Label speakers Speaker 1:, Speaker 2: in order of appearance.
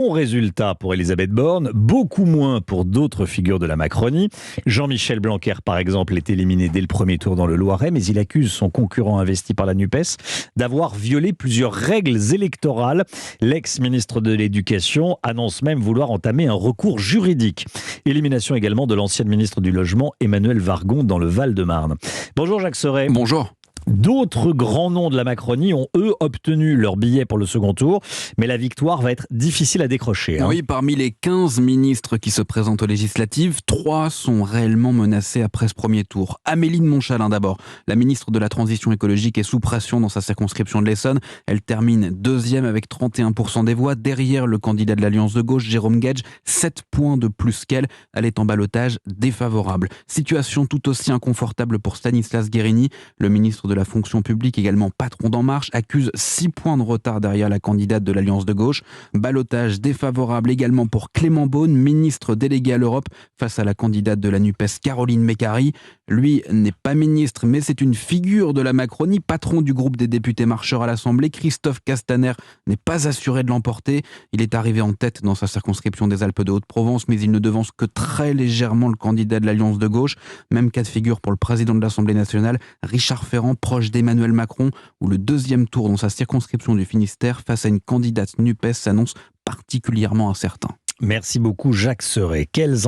Speaker 1: Bon résultat pour Elisabeth Borne, beaucoup moins pour d'autres figures de la Macronie. Jean-Michel Blanquer, par exemple, est éliminé dès le premier tour dans le Loiret, mais il accuse son concurrent investi par la NUPES d'avoir violé plusieurs règles électorales. L'ex-ministre de l'Éducation annonce même vouloir entamer un recours juridique. Élimination également de l'ancienne ministre du Logement, Emmanuelle Wargon, dans le Val-de-Marne. Bonjour Jacques Serret.
Speaker 2: Bonjour.
Speaker 1: D'autres grands noms de la Macronie ont, eux, obtenu leur billet pour le second tour, mais la victoire va être difficile à décrocher.
Speaker 2: Oui, parmi les 15 ministres qui se présentent aux législatives, 3 sont réellement menacés après ce premier tour. Amélie de Montchalin d'abord. La ministre de la Transition écologique est sous pression dans sa circonscription de l'Essonne. Elle termine deuxième avec 31% des voix. Derrière le candidat de l'Alliance de gauche, Jérôme Guedj, 7 points de plus qu'elle. Elle est en ballottage défavorable. Situation tout aussi inconfortable pour Stanislas Guerini, le ministre de la fonction publique, également patron d'En Marche, accuse 6 points de retard derrière la candidate de l'Alliance de gauche. Ballottage défavorable également pour Clément Beaune, ministre délégué à l'Europe, face à la candidate de la NUPES, Caroline Mécari. Lui n'est pas ministre, mais c'est une figure de la Macronie, patron du groupe des députés marcheurs à l'Assemblée. Christophe Castaner n'est pas assuré de l'emporter. Il est arrivé en tête dans sa circonscription des Alpes de Haute-Provence, mais il ne devance que très légèrement le candidat de l'Alliance de gauche. Même cas de figure pour le président de l'Assemblée nationale, Richard Ferrand, proche d'Emmanuel Macron, où le deuxième tour dans sa circonscription du Finistère face à une candidate NUPES s'annonce particulièrement incertain.
Speaker 1: Merci beaucoup Jacques Serret. Quels